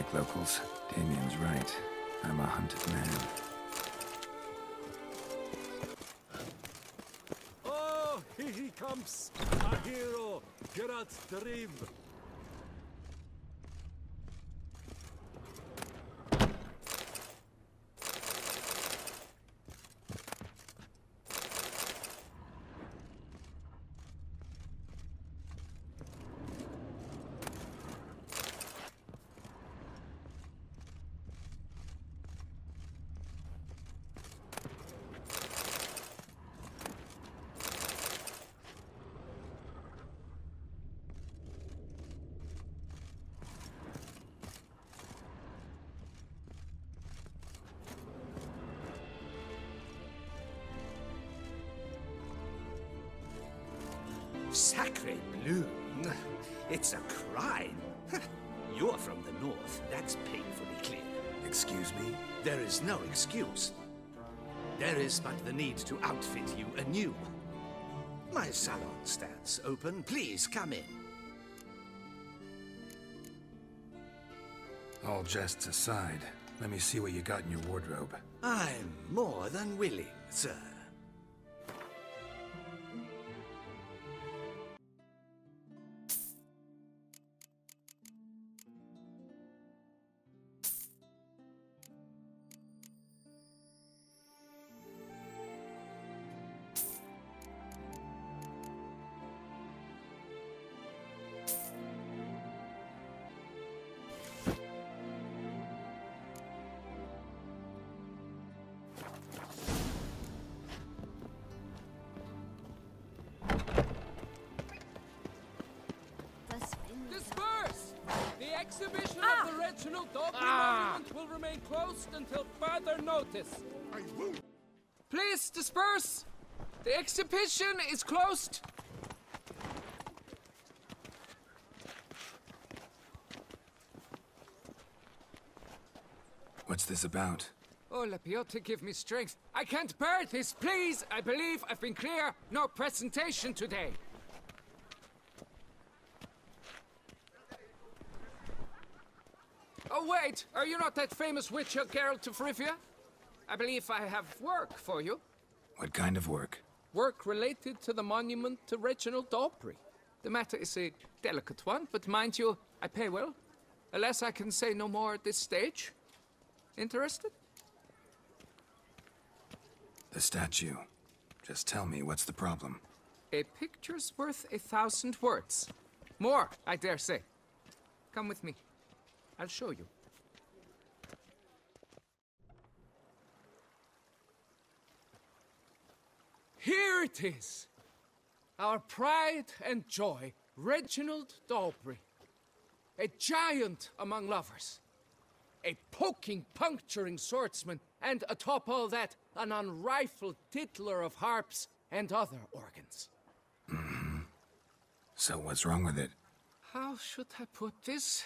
think, locals. Damien's right. I'm a hunted man. Oh, here he comes! A hero! Geralt's dream! Sacre bleu! It's a crime! You're from the north, that's painfully clear. Excuse me? There is no excuse. There is but the need to outfit you anew. My salon stands open, please come in. All jests aside, let me see what you got in your wardrobe. I'm more than willing, sir. Disperse! The exhibition of the Reginald Dalton Monument will remain closed until further notice. I won't. Please disperse! The exhibition is closed. What's this about? Oh, Lapiote, give me strength. I can't bear this, please! I believe I've been clear. No presentation today. Oh, wait! Are you not that famous witch, Geralt of Rivia? I believe I have work for you. What kind of work? Work related to the monument to Reginald Dalton. The matter is a delicate one, but mind you, I pay well. Alas, I can say no more at this stage. Interested? The statue. Just tell me, what's the problem? A picture's worth 1,000 words. More, I dare say. Come with me. I'll show you. Here it is! Our pride and joy, Reginald Dalton. A giant among lovers. A poking, puncturing swordsman, and atop all that, an unrifled tittler of harps and other organs. Mm-hmm. So what's wrong with it? How should I put this?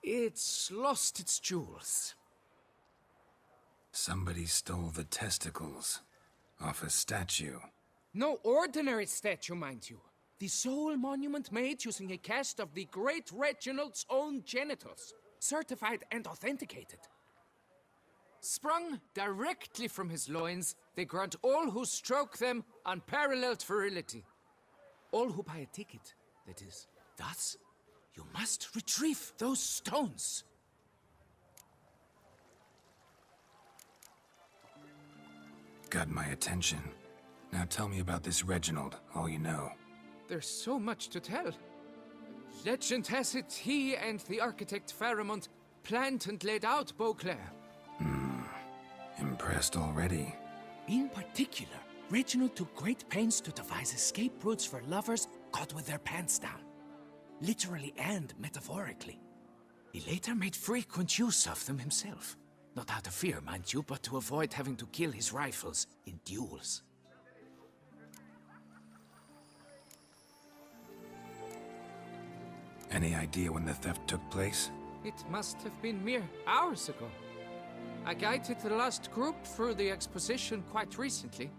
It's lost its jewels. Somebody stole the testicles off a statue. No ordinary statue, mind you. The sole monument made using a cast of the great Reginald's own genitals, certified and authenticated. Sprung directly from his loins, they grant all who stroke them unparalleled virility. All who buy a ticket, that is. Thus, you must retrieve those stones. Got my attention. Now tell me about this Reginald, all you know. There's so much to tell. Legend has it he and the architect Faramond planned and laid out Beauclair. Impressed already. In particular, Reginald took great pains to devise escape routes for lovers caught with their pants down. Literally and metaphorically. He later made frequent use of them himself. Not out of fear, mind you, but to avoid having to kill his rifles in duels. Any idea when the theft took place? It must have been mere hours ago. I guided the last group through the exposition quite recently.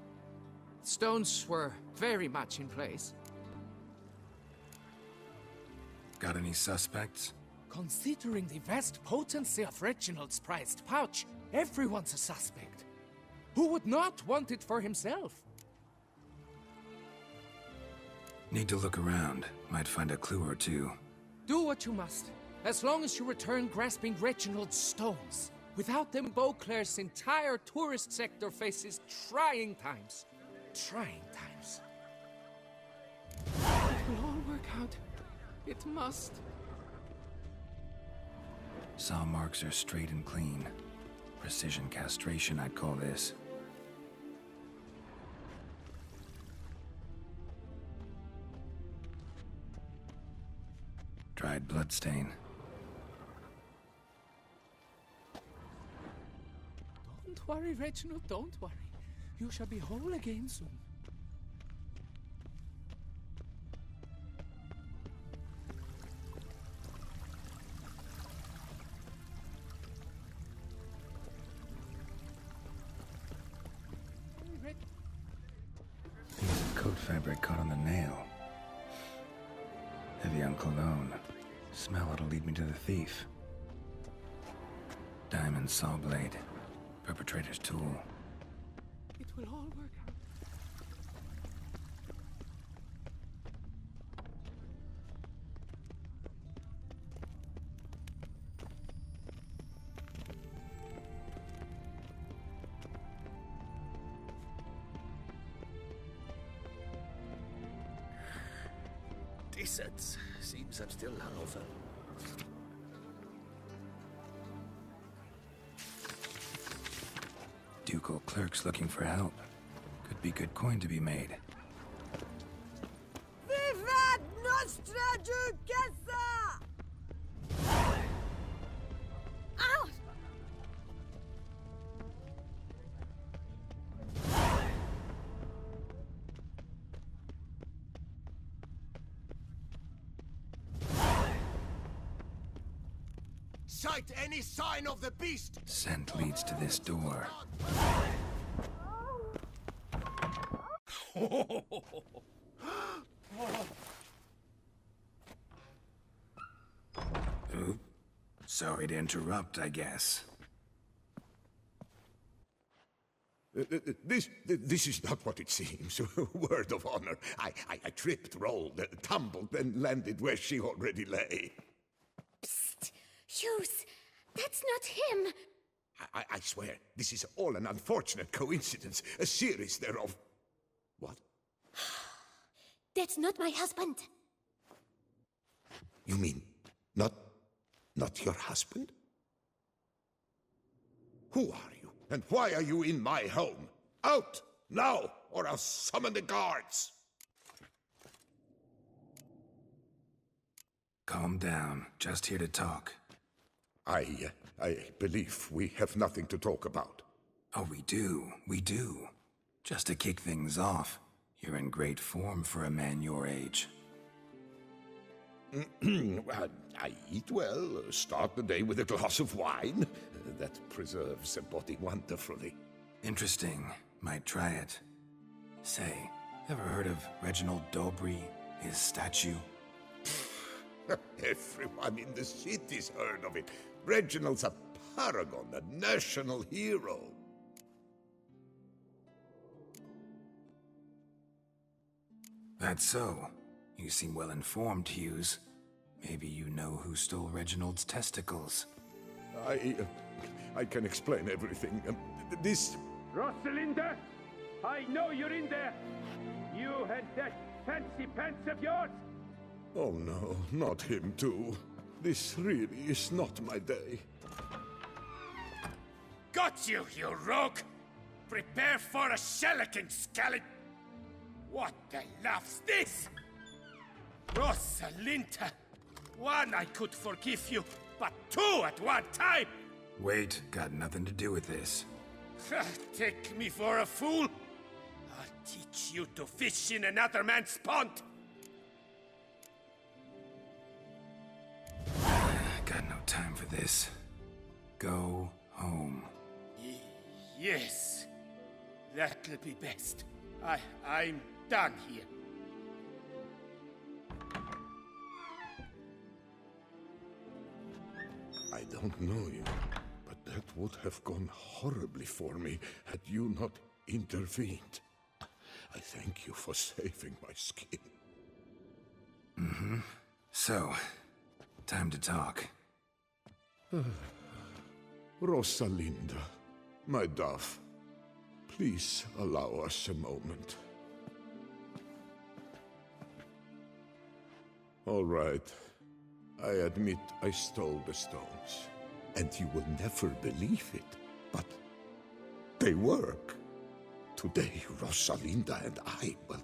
Stones were very much in place. Got any suspects? Considering the vast potency of Reginald's prized pouch, everyone's a suspect. Who would not want it for himself? Need to look around. Might find a clue or two. Do what you must, as long as you return grasping Reginald's stones. Without them, Beauclair's entire tourist sector faces trying times. Trying times. It will all work out. It must. Saw marks are straight and clean. Precision castration, I'd call this. Dried bloodstain. Don't worry, Reginald, don't worry. You shall be whole again soon. Piece of coat fabric caught on the nail. Heavy on cologne. Smell it'll lead me to the thief. Diamond saw blade. Perpetrator's tool. It will all work out. Decent. Seems I'm still hungover. Ducal clerks looking for help. Could be good coin to be made. Vivat Nostra Duchessa! Ow! Sight any sign of the beast! Scent leads to this door. Oop. Sorry to interrupt, I guess. This is not what it seems. Word of honor. I tripped, rolled, tumbled, and landed where she already lay. Psst! Hughes, that's not him! I swear, this is all an unfortunate coincidence. A series thereof. What? That's not my husband. You mean, not your husband? Who are you? And why are you in my home? Out! Now! Or I'll summon the guards! Calm down. Just here to talk. I believe we have nothing to talk about. Oh, we do. We do. Just to kick things off, you're in great form for a man your age. I eat well, start the day with a glass of wine. That preserves the body wonderfully. Interesting. Might try it. Say, ever heard of Reginald Dobry, his statue? Everyone in the city's heard of it. Reginald's a paragon, a national hero. That's so. You seem well informed, Hughes. Maybe you know who stole Reginald's testicles. I can explain everything. This... Rosalinda, I know you're in there. You and that fancy pants of yours. Oh no, not him too. This really is not my day. Got you, you rogue! Prepare for a shellacking, scallop! What the laugh's this? Rosalinda! One, I could forgive you, but two at one time! Wait, got nothing to do with this. Take me for a fool? I'll teach you to fish in another man's pond! Got no time for this. Go home. Yes. That'll be best. I'm done here. I don't know you, but that would have gone horribly for me had you not intervened. I thank you for saving my skin. Mm-hmm. So, time to talk. Rosalinda, my dove, please allow us a moment. All right. I admit I stole the stones. And you will never believe it, but they work. Today, Rosalinda and I, well,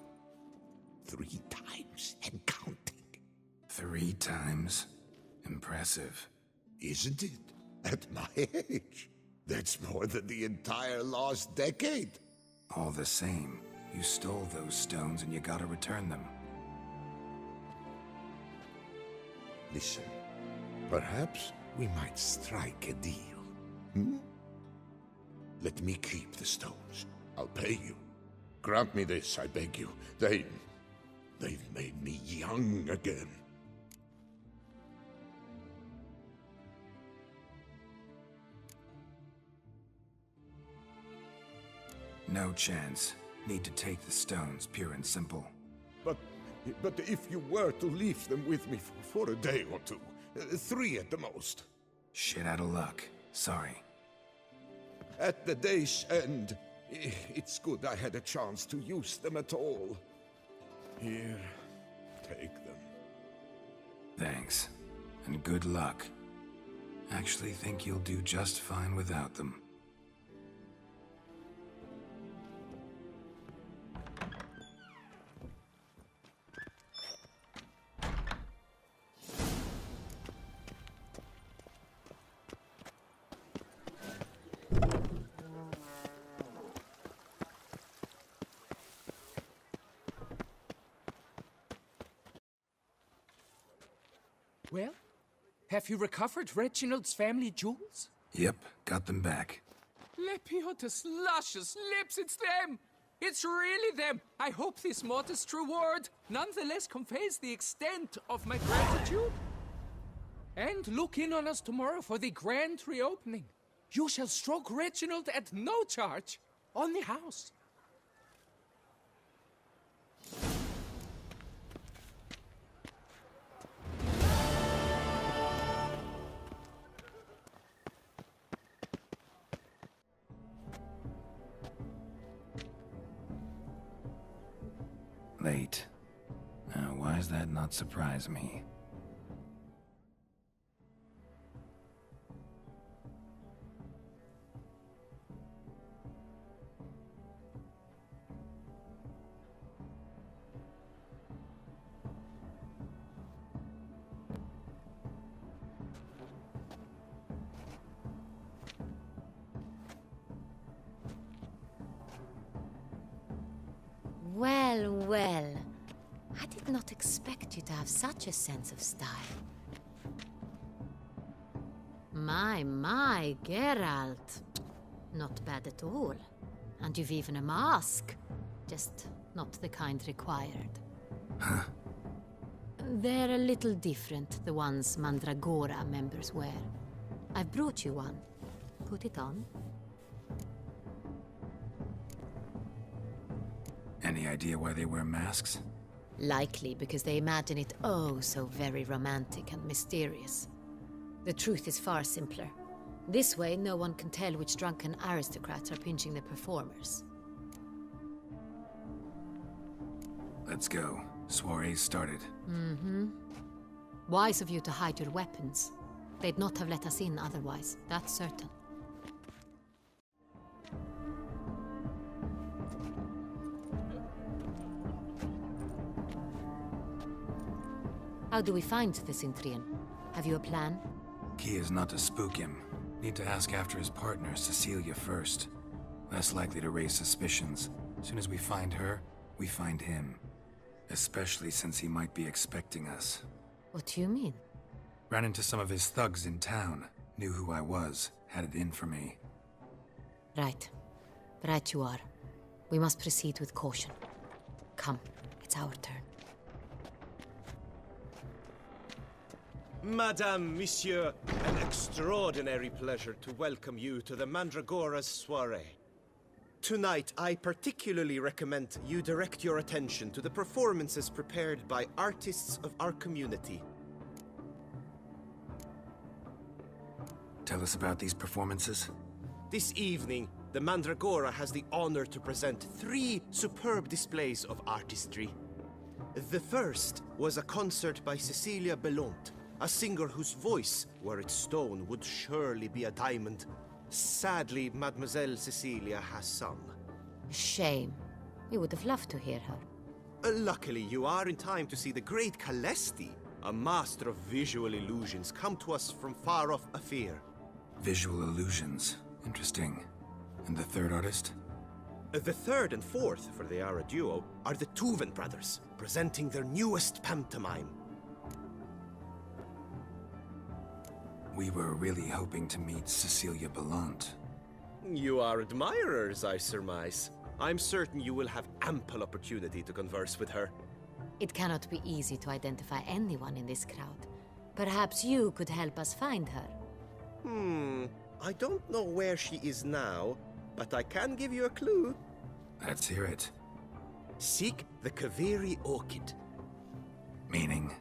3 times and counting. 3 times? Impressive. Isn't it? At my age. That's more than the entire last decade. All the same, you stole those stones and you gotta return them. Listen, perhaps we might strike a deal. Hmm? Let me keep the stones. I'll pay you. Grant me this, I beg you. They've made me young again. No chance. Need to take the stones, pure and simple. But if you were to leave them with me for a day or 2, 3 at the most. Shit out of luck. Sorry. At the day's end, it's good I had a chance to use them at all. Here, take them. Thanks. And good luck. Actually think you'll do just fine without them. Well, have you recovered Reginald's family jewels? Yep, got them back. Lepiotus luscious lips, it's them! It's really them! I hope this modest reward nonetheless conveys the extent of my gratitude. And look in on us tomorrow for the grand reopening. You shall stroke Reginald at no charge on the house. Late. Now, why does that not surprise me? Well, well. I did not expect you to have such a sense of style. My, Geralt. Not bad at all. And you've even a mask. Just not the kind required. Huh? They're a little different, the ones Mandragora members wear. I've brought you one. Put it on. Any idea why they wear masks? Likely because they imagine it oh so very romantic and mysterious. The truth is far simpler. This way, no one can tell which drunken aristocrats are pinching the performers. Let's go. Soiree started. Mm-hmm. Wise of you to hide your weapons. They'd not have let us in otherwise, that's certain. How do we find the Cintrian? Have you a plan? Key is not to spook him. Need to ask after his partner, Cecilia, first. Less likely to raise suspicions. As soon as we find her, we find him. Especially since he might be expecting us. What do you mean? Ran into some of his thugs in town. Knew who I was. Had it in for me. Right. Right you are. We must proceed with caution. Come, it's our turn. Madame, Monsieur, an extraordinary pleasure to welcome you to the Mandragora's Soiree. Tonight, I particularly recommend you direct your attention to the performances prepared by artists of our community. Tell us about these performances. This evening, the Mandragora has the honor to present 3 superb displays of artistry. The first was a concert by Cecilia Belont, a singer whose voice, were it stone, would surely be a diamond. Sadly, Mademoiselle Cecilia has sung. Shame. We would have loved to hear her. Luckily, you are in time to see the great Calesti, a master of visual illusions, come to us from far off Afir. Visual illusions. Interesting. And the third artist? The third and fourth, for they are a duo, are the Tuven brothers, presenting their newest pantomime. We were really hoping to meet Cecilia Bellant. You are admirers, I surmise. I'm certain you will have ample opportunity to converse with her. It cannot be easy to identify anyone in this crowd. Perhaps you could help us find her. I don't know where she is now, but I can give you a clue. Let's hear it. Seek the Kaveri orchid. Meaning?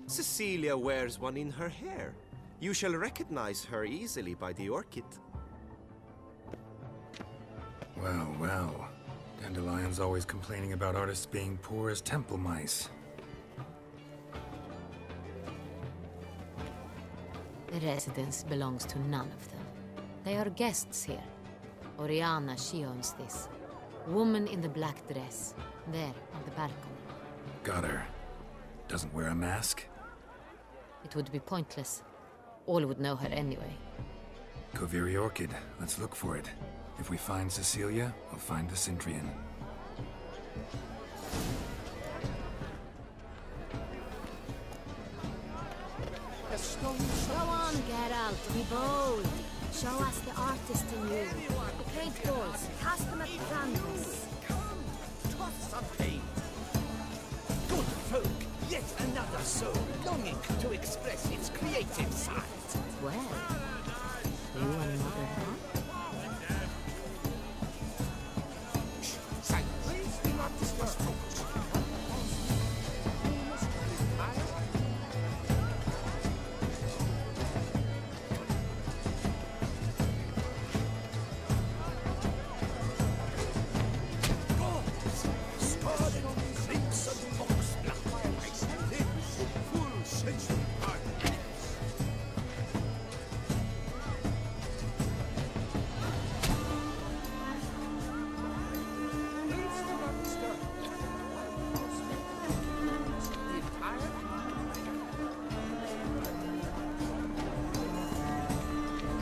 Cecilia wears one in her hair. You shall recognize her easily by the orchid. Well, well. Dandelion's always complaining about artists being poor as temple mice. The residence belongs to none of them. They are guests here. Oriana, she owns this. Woman in the black dress. There, on the balcony. Got her. Doesn't wear a mask? It would be pointless. All would know her anyway. Kaveri Orchid. Let's look for it. If we find Cecilia, we'll find the Cintrian. Go on, Geralt, be bold. Show us the artist in you. The paint balls, cast them at the canvas. Come, toss some paint. Good folk, yet another soul longing to express its creative side. Well, you and Mother, huh? Silence. The artist must focus.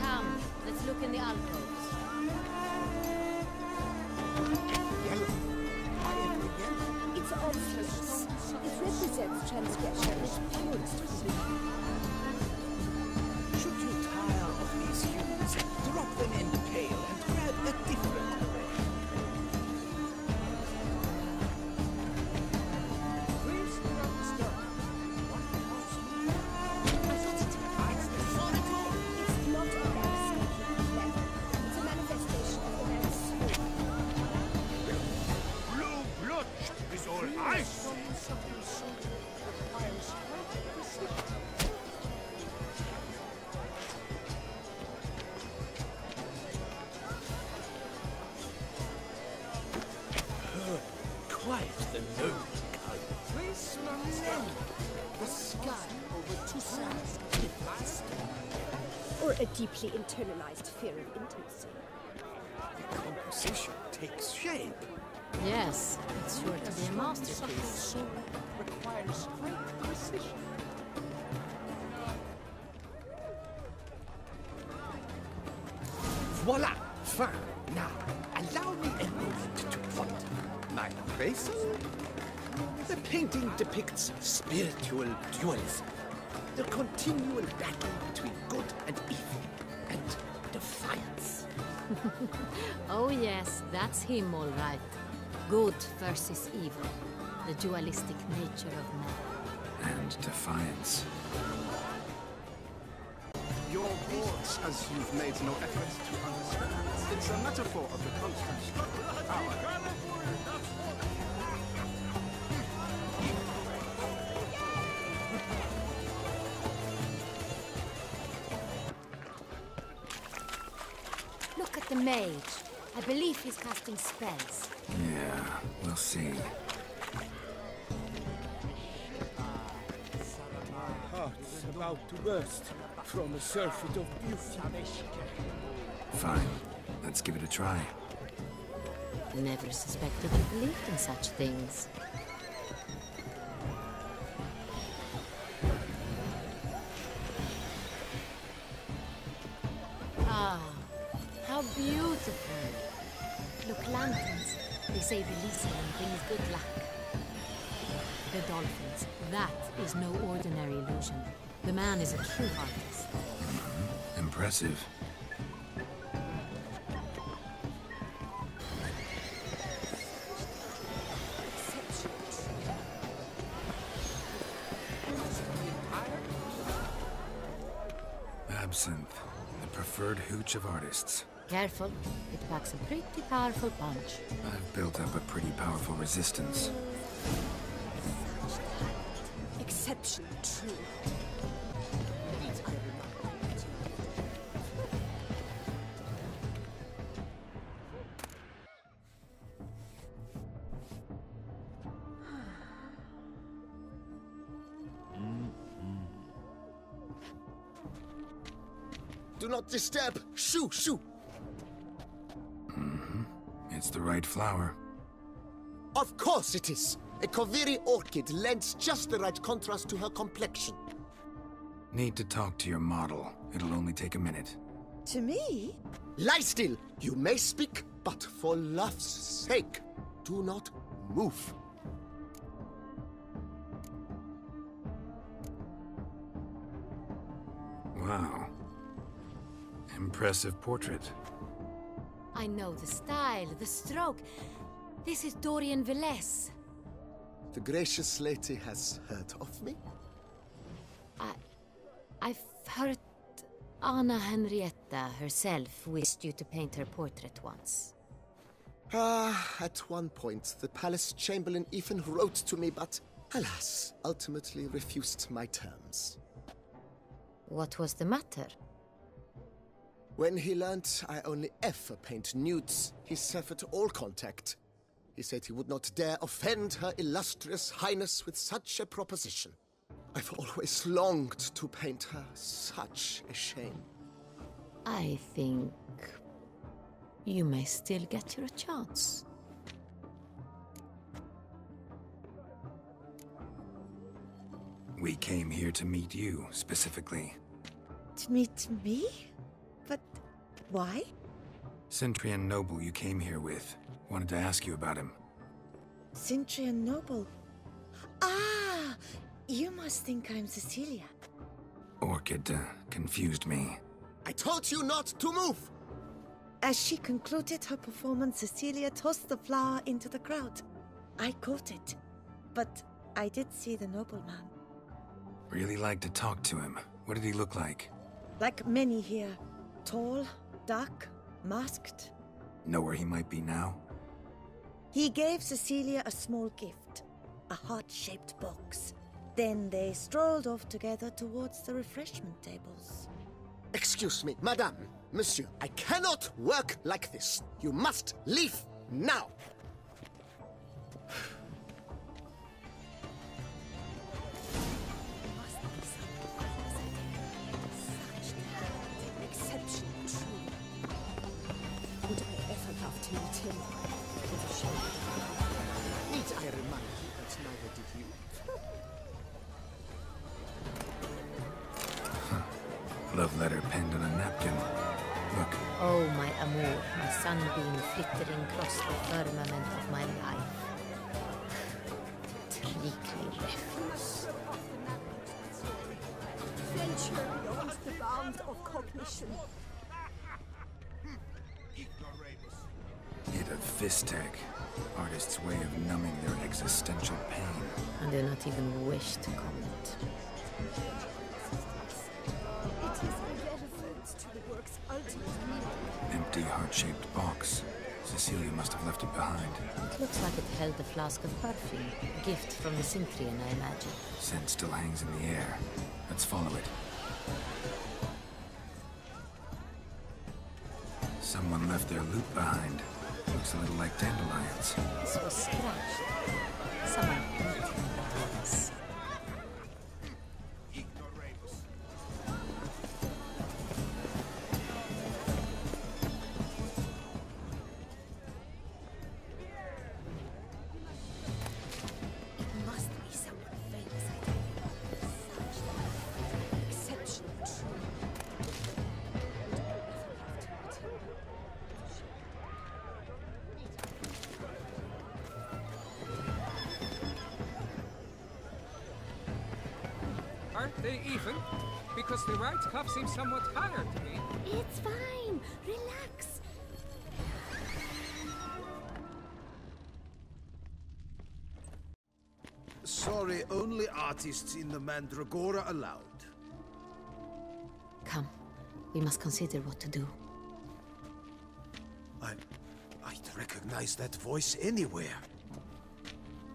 Come, let's look in the alcoves. It's obvious. It represents transgression in its purest form. Should you tire of these hues, drop them in the pail and grab a different array. It's not a man's speaking clever. It's a manifestation of the man's soul. Blue blood is all I see. Quiet the low kind. The sky over Toussaint's cliffs. Or a deeply internalized fear of intimacy. The composition takes shape. Yes, it's sure to be a masterpiece. Soul requires great precision. Voila! Fine. Now, allow me a moment to wonder. My face? The painting depicts spiritual dualism. The continual battle between good and evil, and defiance. Oh yes, that's him all right. Good versus evil. The dualistic nature of man. and defiance. Your words, as you've made no effort to understand. It's a metaphor of the constant struggle for power. Look at the mage. I believe he's casting spells. Yeah, we'll see. Heart's about to burst from a surfeit of beauty. Fine. Let's give it a try. Never suspected you believed in such things. Ah, how beautiful. Look, lanterns. They say releasing them brings good luck. The dolphins. That is no ordinary illusion. The man is a true artist. Impressive. Absinthe, the preferred hooch of artists. Careful, it packs a pretty powerful punch. I've built up a pretty powerful resistance. Exception true. Do not disturb! Shoo! Shoo! It's the right flower. Of course it is! A Koviri orchid lends just the right contrast to her complexion. Need to talk to your model. It'll only take a minute. To me? Lie still! You may speak, but for love's sake, do not move. Wow. Impressive portrait. I know the style, the stroke. This is Dorian Velez. The gracious lady has heard of me? I've heard Anna Henrietta herself wished you to paint her portrait once. At one point, the palace chamberlain even wrote to me, but alas, ultimately refused my terms. What was the matter? When he learnt I only ever paint nudes, he severed all contact. He said he would not dare offend her illustrious highness with such a proposition. I've always longed to paint her. Such a shame. I think you may still get your chance. We came here to meet you, specifically. To meet me? But why? Centrian noble you came here with. Wanted to ask you about him. Centrian noble. Ah! You must think I'm Cecilia. Orchid confused me. I told you not to move! As she concluded her performance, Cecilia tossed the flower into the crowd. I caught it, but I did see the nobleman. Really like to talk to him. What did he look like? Like many here. Tall, dark, masked. Know where he might be now? He gave Cecilia a small gift, a heart-shaped box. Then they strolled off together towards the refreshment tables. Excuse me, madame, monsieur, I cannot work like this. You must leave now. Exception true. Would I ever love to meet him? With a shame. Need I remind you that neither did you? Love letter penned on a napkin. Look. Oh, my amour, my sunbeam flittering across the firmament of my life. Treacly reference. Venture beyond the bounds of cognition. Hit a fist tag. Artists' way of numbing their existential pain. I do not even wish to comment. It is irrelevant to the work's ultimate meaning. Empty heart-shaped box. Cecilia must have left it behind. It looks like it held a flask of perfume. A gift from the Synthrian, I imagine. Scent still hangs in the air. Let's follow it. Someone left their loot behind. Looks a little like dandelions. This was scratched. Someone eating this. It must be someone famous, I think. Such exceptional tree. Aren't they even? Because the right cuff seems somewhat higher to me. It's fine. Relax. Sorry, only artists in the Mandragora allowed. Come, we must consider what to do. I'd recognize that voice anywhere.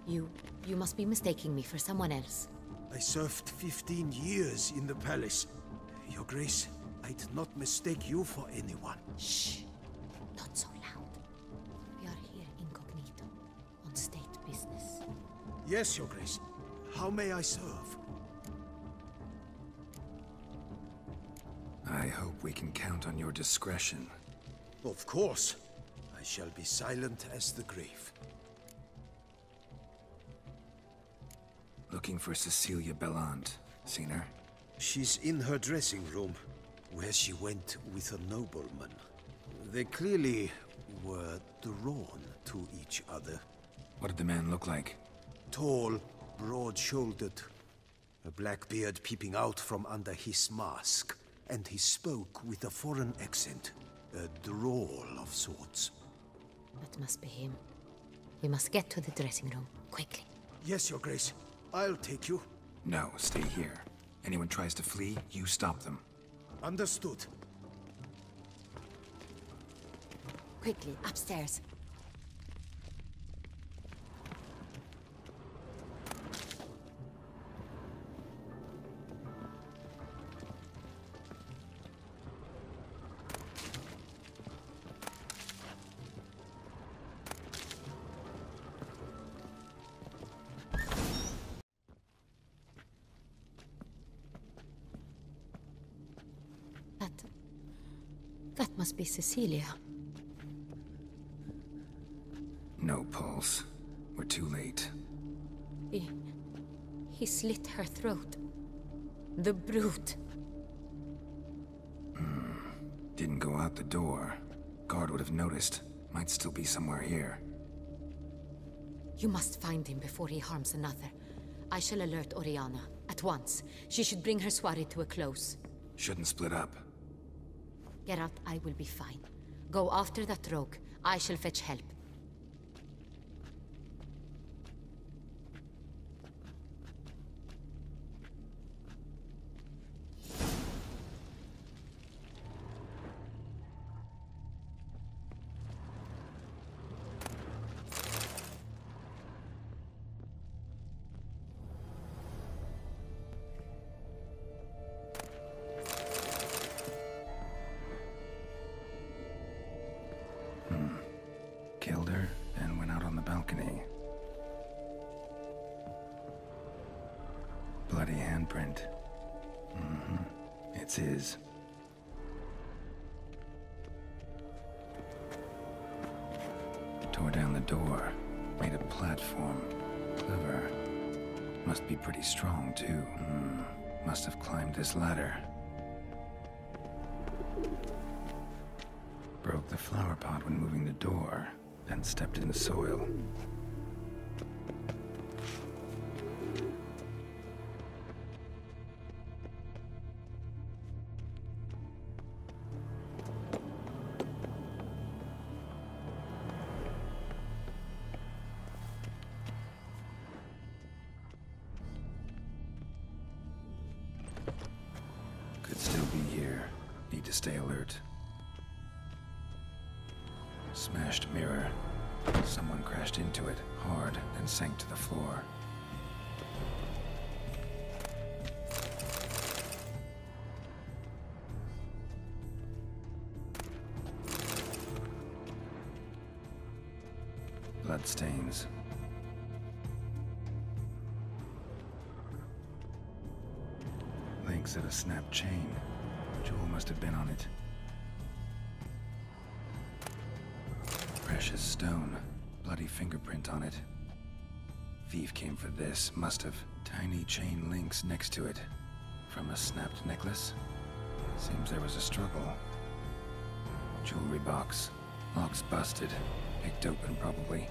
You must be mistaking me for someone else. I served 15 years in the palace. Your Grace, I'd not mistake you for anyone. Shh! Not so loud. We are here incognito, on state business. Yes, Your Grace. How may I serve? I hope we can count on your discretion. Of course. I shall be silent as the grave. Looking for Cecilia Bellant. Seen her? She's in her dressing room, where she went with a nobleman. They clearly were drawn to each other. What did the man look like? Tall, broad-shouldered, a black beard peeping out from under his mask, and he spoke with a foreign accent, a drawl of sorts. That must be him. We must get to the dressing room, quickly. Yes, Your Grace. I'll take you. No, stay here. Anyone tries to flee, you stop them. Understood. Quickly, upstairs. That must be Cecilia. No pulse. We're too late. He slit her throat. The brute. Didn't go out the door. Guard would have noticed. Might still be somewhere here. You must find him before he harms another. I shall alert Oriana. At once. She should bring her soiree to a close. Shouldn't split up. Geralt, I will be fine. Go after that rogue. I shall fetch help. Killed her and went out on the balcony. Bloody handprint. It's his. Tore down the door. Made a platform. Clever. Must be pretty strong, too. Must have climbed this ladder. Broke the flower pot when moving the door. Then stepped in the soil. still be here. Need to stay alert. Smashed mirror. Someone crashed into it hard, then sank to the floor. Bloodstains. Links at a snapped chain. Jewel must have been on it. Precious stone. Bloody fingerprint on it. Thief came for this, must have. Tiny chain links next to it. From a snapped necklace? Seems there was a struggle. Jewelry box. Lock's busted. Picked open, probably.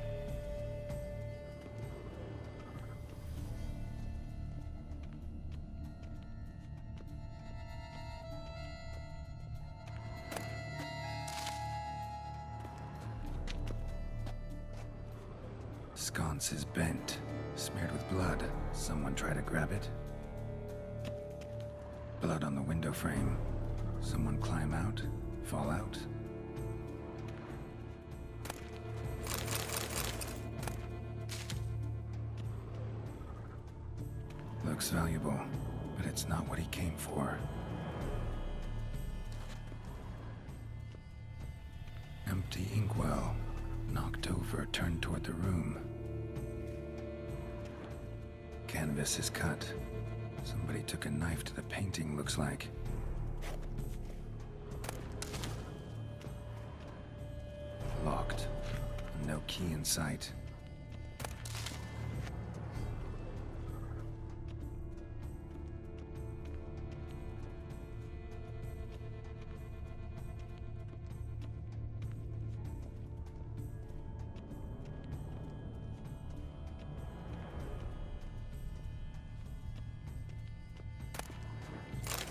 Sconce is bent, smeared with blood. Someone try to grab it? Blood on the window frame. Someone climb out? Fall out? Looks valuable, but it's not what he came for. Empty inkwell. Knocked over, turned toward the room. Canvas is cut. Somebody took a knife to the painting, looks like. Locked. No key in sight.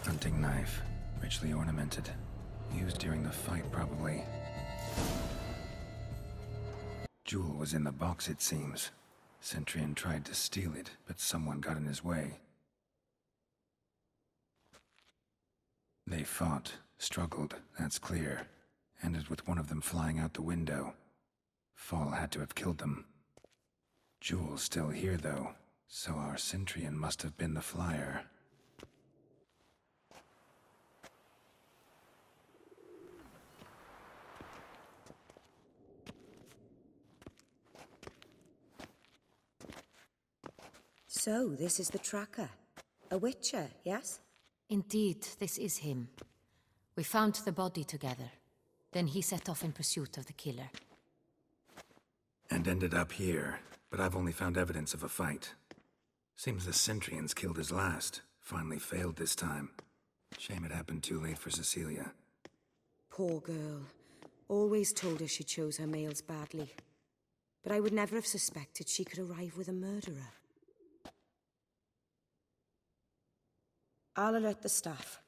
Hunting knife, richly ornamented. Used during the fight, probably. Jewel was in the box, it seems. Centurion tried to steal it, but someone got in his way. They fought, struggled, that's clear. Ended with one of them flying out the window. Fall had to have killed them. Jewel's still here, though, so our Centurion must have been the flyer. So, this is the tracker. A witcher, yes? Indeed, this is him. We found the body together. Then he set off in pursuit of the killer. And ended up here, but I've only found evidence of a fight. Seems the Centurions killed his last. Finally failed this time. Shame it happened too late for Cecilia. Poor girl. Always told her she chose her males badly. But I would never have suspected she could arrive with a murderer. I'll alert the staff.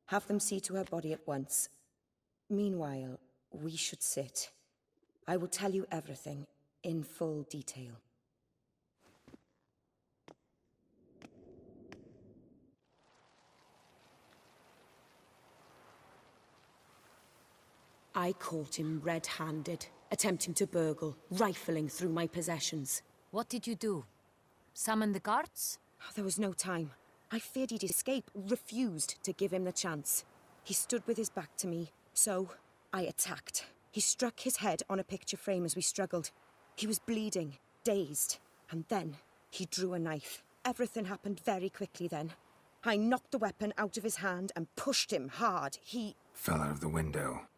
Have them see to her body at once. Meanwhile, we should sit. I will tell you everything, in full detail. I caught him red-handed, attempting to burgle, rifling through my possessions. What did you do? Summon the guards? There was no time. I feared he'd escape, refused to give him the chance. He stood with his back to me, so I attacked. He struck his head on a picture frame as we struggled. He was bleeding, dazed, and then he drew a knife. Everything happened very quickly then. I knocked the weapon out of his hand and pushed him hard. He fell out of the window.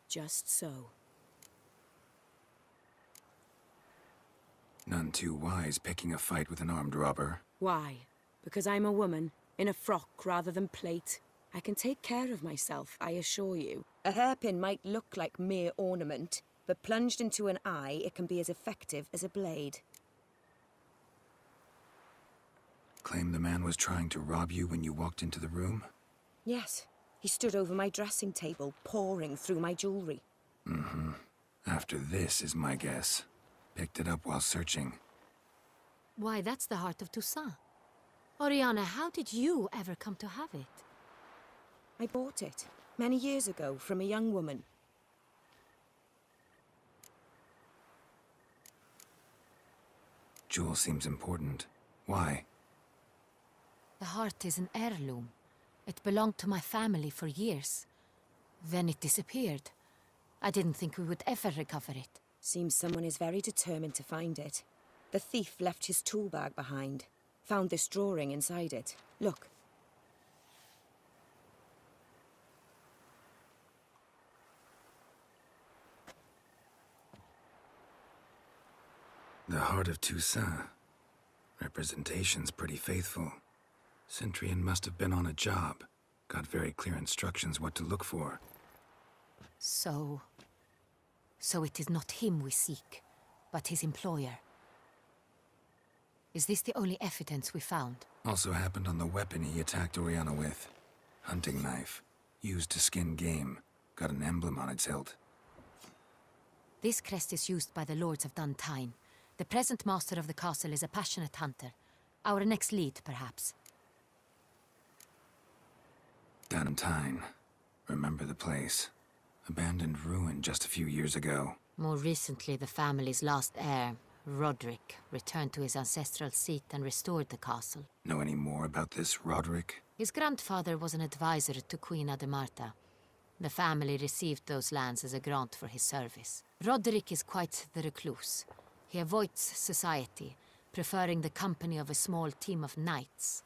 Just so. None too wise picking a fight with an armed robber. Why? Because I'm a woman, in a frock rather than plate. I can take care of myself, I assure you. A hairpin might look like mere ornament, but plunged into an eye, it can be as effective as a blade. Claim the man was trying to rob you when you walked into the room? Yes. He stood over my dressing table, pouring through my jewelry. Mm-hmm. After this is my guess. Picked it up while searching. Why, that's the heart of Toussaint. Oriana, how did you ever come to have it? I bought it, many years ago, from a young woman. Jewel seems important. Why? The heart is an heirloom. It belonged to my family for years. Then it disappeared. I didn't think we would ever recover it. Seems someone is very determined to find it. The thief left his tool bag behind. Found this drawing inside it. Look. The Heart of Toussaint. Representation's pretty faithful. Centurion must have been on a job. Got very clear instructions what to look for. So it is not him we seek, but his employer. Is this the only evidence we found? Also happened on the weapon he attacked Oriana with. Hunting knife. Used to skin game. Got an emblem on its hilt. This crest is used by the Lords of Duntine. The present master of the castle is a passionate hunter. Our next lead, perhaps. Duntine. Remember the place. Abandoned ruin just a few years ago. More recently, the family's last heir, Roderick, returned to his ancestral seat and restored the castle. Know any more about this Roderick? His grandfather was an advisor to Queen Ademarta. The family received those lands as a grant for his service. Roderick is quite the recluse. He avoids society, preferring the company of a small team of knights,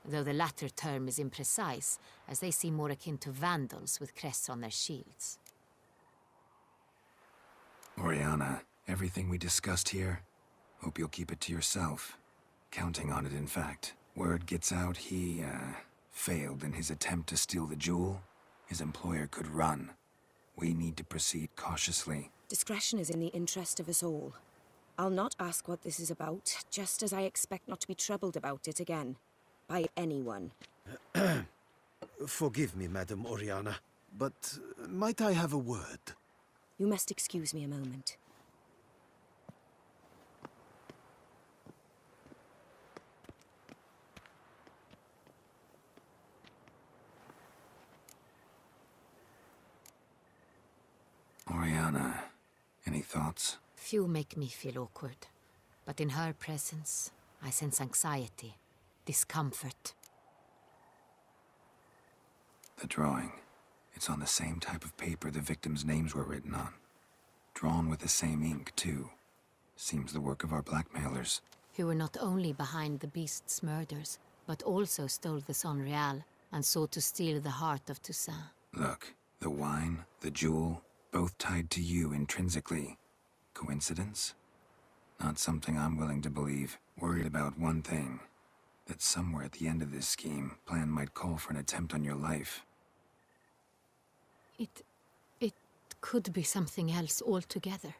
though the latter term is imprecise, as they seem more akin to vandals with crests on their shields. Oriana, everything we discussed here, hope you'll keep it to yourself. Counting on it, in fact. Word gets out he, failed in his attempt to steal the jewel. His employer could run. We need to proceed cautiously. Discretion is in the interest of us all. I'll not ask what this is about, just as I expect not to be troubled about it again. By anyone. Forgive me, Madam Oriana, but might I have a word? You must excuse me a moment. Oriana, any thoughts? Few make me feel awkward, but in her presence, I sense anxiety, discomfort. The drawing. It's on the same type of paper the victims' names were written on. Drawn with the same ink, too. Seems the work of our blackmailers. Who were not only behind the beast's murders, but also stole the Soiree and sought to steal the heart of Toussaint. Look, the wine, the jewel, both tied to you intrinsically. Coincidence? Not something I'm willing to believe. Worried about one thing. That somewhere at the end of this scheme, plan might call for an attempt on your life. It could be something else altogether.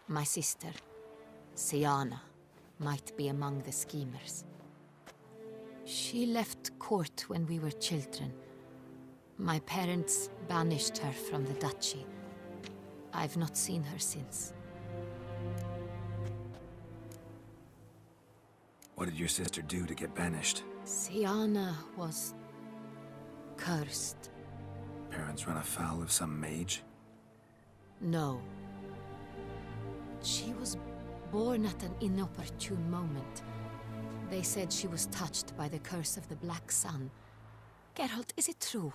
My sister, Siana, might be among the schemers. She left court when we were children. My parents banished her from the duchy. I've not seen her since. What did your sister do to get banished? Siana was cursed. Parents run afoul of some mage? No. She was born at an inopportune moment. They said she was touched by the curse of the Black Sun. Geralt, is it true?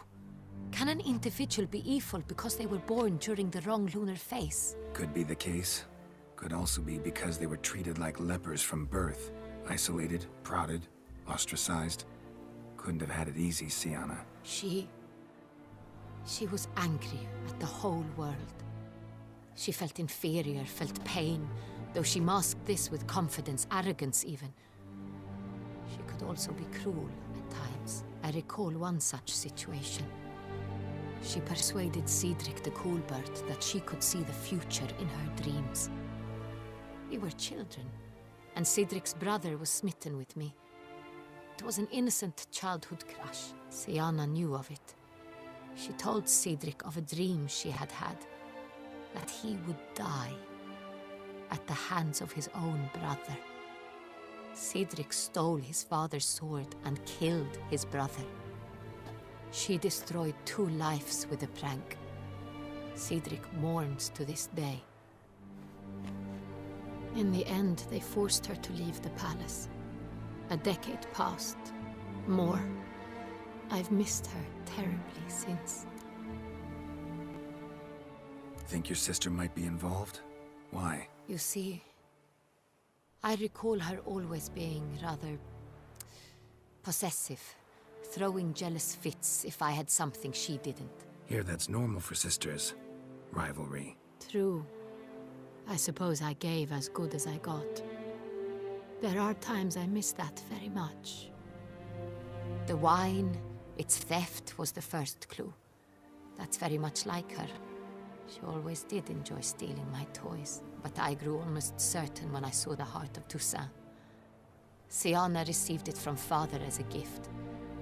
Can an individual be evil because they were born during the wrong lunar phase? Could be the case. Could also be because they were treated like lepers from birth. Isolated, prodded, ostracized. Couldn't have had it easy, Siana. She was angry at the whole world. She felt inferior, felt pain, though she masked this with confidence, arrogance even. She could also be cruel at times. I recall one such situation. She persuaded Cedric the Coolbird that she could see the future in her dreams. We were children, and Cedric's brother was smitten with me. It was an innocent childhood crush. Siana knew of it. She told Cedric of a dream she had had, that he would die at the hands of his own brother. Cedric stole his father's sword and killed his brother. She destroyed 2 lives with a prank. Cedric mourns to this day. In the end, they forced her to leave the palace. A decade passed. More. I've missed her terribly since. Think your sister might be involved? Why? You see, I recall her always being rather possessive, throwing jealous fits if I had something she didn't. Here, that's normal for sisters. Rivalry. True. I suppose I gave as good as I got. There are times I miss that very much. The wine, its theft, was the first clue. That's very much like her. She always did enjoy stealing my toys, but I grew almost certain when I saw the heart of Toussaint. Siana received it from father as a gift.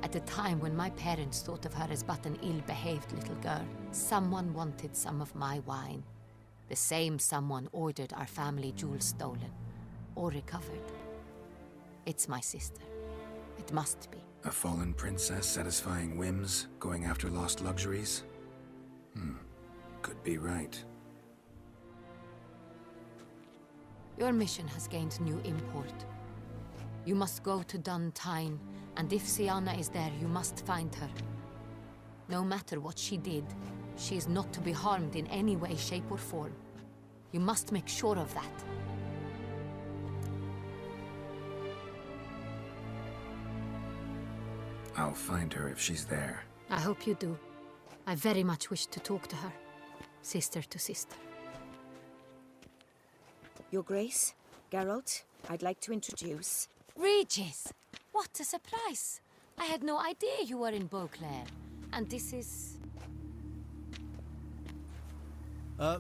At a time when my parents thought of her as but an ill-behaved little girl, someone wanted some of my wine. The same someone ordered our family jewels stolen, or recovered. It's my sister. It must be. A fallen princess satisfying whims, going after lost luxuries? Could be right. Your mission has gained new import. You must go to Duntine, and if Siana is there, you must find her. No matter what she did, she is not to be harmed in any way, shape, or form. You must make sure of that. I'll find her if she's there. I hope you do. I very much wish to talk to her. Sister to sister. Your Grace, Geralt, I'd like to introduce... Regis! What a surprise! I had no idea you were in Beauclair. And this is...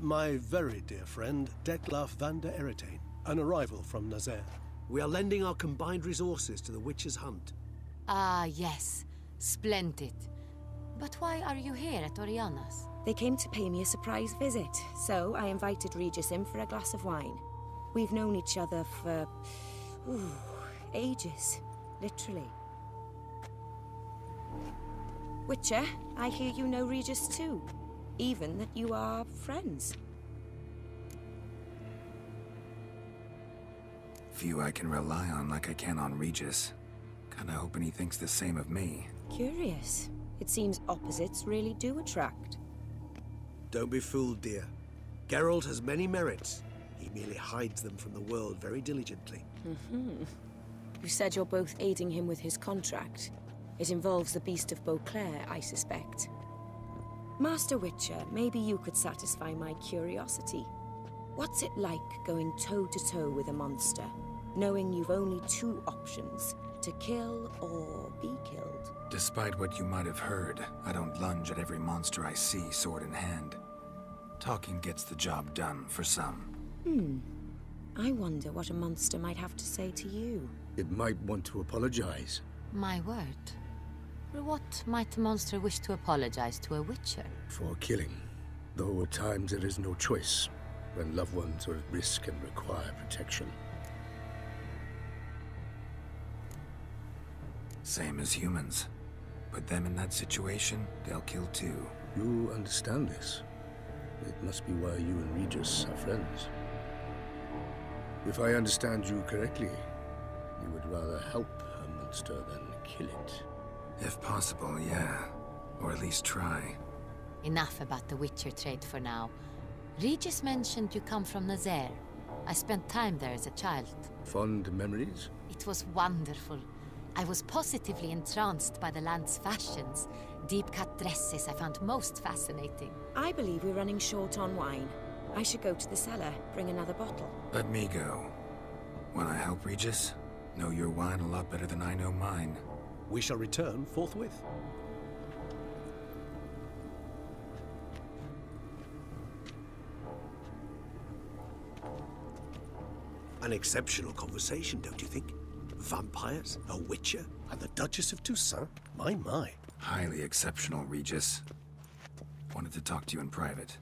My very dear friend, Detlaf van der Eretain, an arrival from Nazaire. We are lending our combined resources to the Witch's Hunt. Ah, yes. Splendid. But why are you here at Oriana's? They came to pay me a surprise visit, so I invited Regis in for a glass of wine. We've known each other for... ages. Literally. Witcher, I hear you know Regis too. Even that you are friends. Few I can rely on like I can on Regis. Kinda hoping he thinks the same of me. Curious. It seems opposites really do attract. Don't be fooled, dear. Geralt has many merits. He merely hides them from the world very diligently. You said you're both aiding him with his contract. It involves the Beast of Beauclair, I suspect. Master Witcher, maybe you could satisfy my curiosity. What's it like going toe-to-toe with a monster, knowing you've only 2 options, to kill or be killed? Despite what you might have heard, I don't lunge at every monster I see, sword in hand. Talking gets the job done, for some. I wonder what a monster might have to say to you. It might want to apologize. My word. For what might a monster wish to apologize to a witcher? For killing. Though at times there is no choice, when loved ones are at risk and require protection. Same as humans. Put them in that situation, they'll kill too. You understand this. It must be why you and Regis are friends. If I understand you correctly, you would rather help a monster than kill it. If possible, yeah. Or at least try. Enough about the Witcher trade for now. Regis mentioned you come from Nazaire. I spent time there as a child. Fond memories? It was wonderful. I was positively entranced by the land's fashions. Deep-cut dresses I found most fascinating. I believe we're running short on wine. I should go to the cellar, bring another bottle. Let me go. Wanna help, Regis? Know your wine a lot better than I know mine. We shall return forthwith. An exceptional conversation, don't you think? Vampires, a witcher, And the Duchess of Toussaint? My. Highly exceptional, Regis. Wanted to talk to you in private.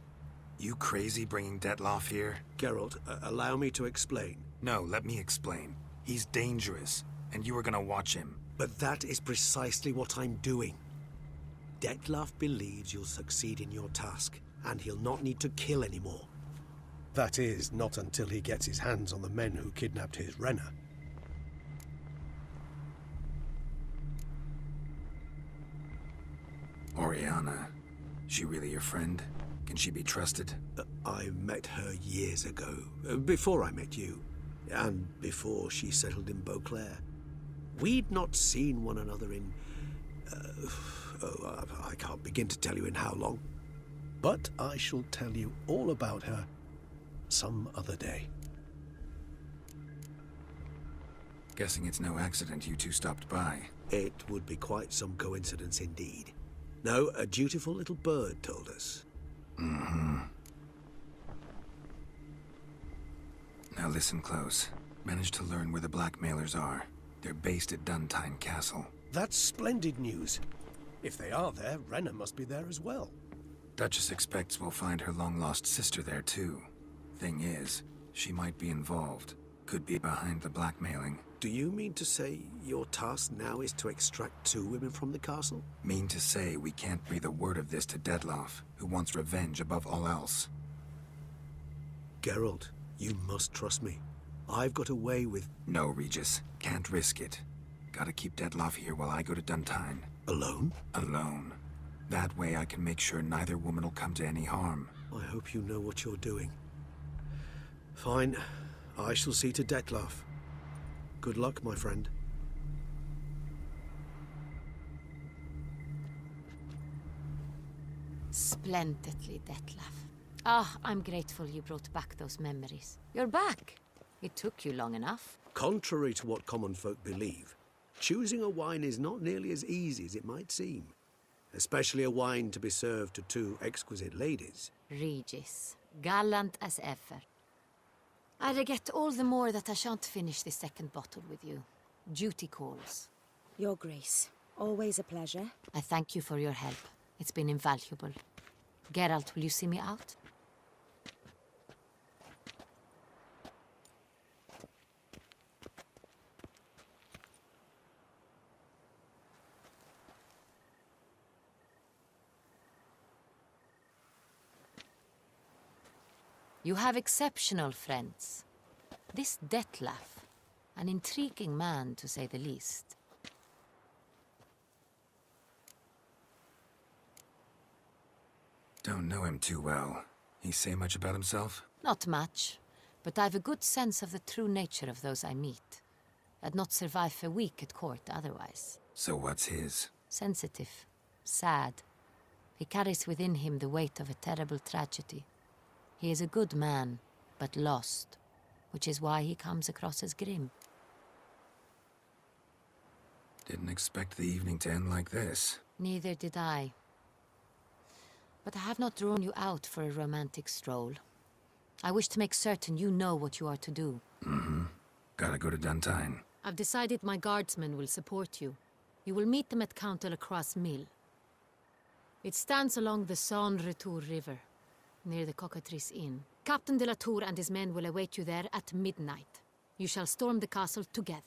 You crazy bringing Detlaf here? Geralt, allow me to explain. No, let me explain. He's dangerous, and you are gonna watch him. But that is precisely what I'm doing. Detlef believes you'll succeed in your task, and he'll not need to kill anymore. That is, not until he gets his hands on the men who kidnapped his Renner. Oriana, she really your friend? Can she be trusted? I met her years ago, before I met you, and before she settled in Beauclair. We'd not seen one another in... I can't begin to tell you in how long. But I shall tell you all about her some other day. Guessing it's no accident you two stopped by. It would be quite some coincidence indeed. No, a dutiful little bird told us. Mm-hmm. Now listen close. Managed to learn where the blackmailers are. They're based at Duntine Castle. That's splendid news. If they are there, Renner must be there as well. Duchess expects we'll find her long-lost sister there too. Thing is, she might be involved. Could be behind the blackmailing. Do you mean to say your task now is to extract 2 women from the castle? Mean to say we can't breathe a word of this to Detlef, who wants revenge above all else. Geralt, you must trust me. I've got away with... No, Regis. Can't risk it. Gotta keep Detlef here while I go to Duntine. Alone? Alone. That way I can make sure neither woman will come to any harm. I hope you know what you're doing. Fine. I shall see to Detlef. Good luck, my friend. Splendidly, Detlef. Ah, I'm grateful you brought back those memories. You're back. It took you long enough. Contrary to what common folk believe, choosing a wine is not nearly as easy as it might seem. Especially a wine to be served to 2 exquisite ladies. Regis, gallant as ever. I regret all the more that I shan't finish the second bottle with you. Duty calls. Your Grace, always a pleasure. I thank you for your help. It's been invaluable. Geralt, will you see me out? You have exceptional friends. This Detlef, an intriguing man to say the least. Don't know him too well. He say much about himself? Not much, but I've a good sense of the true nature of those I meet. I'd not survive a week at court otherwise. So what's his? Sensitive, sad. He carries within him the weight of a terrible tragedy. He is a good man, but lost, which is why he comes across as grim. Didn't expect the evening to end like this. Neither did I. But I have not drawn you out for a romantic stroll. I wish to make certain you know what you are to do. Mm-hmm. Gotta go to Duntine. I've decided my guardsmen will support you. You will meet them at Count Delacroix's mill. It stands along the Saône-Retour River, near the Cockatrice Inn. Captain de la Tour and his men will await you there at midnight. You shall storm the castle together.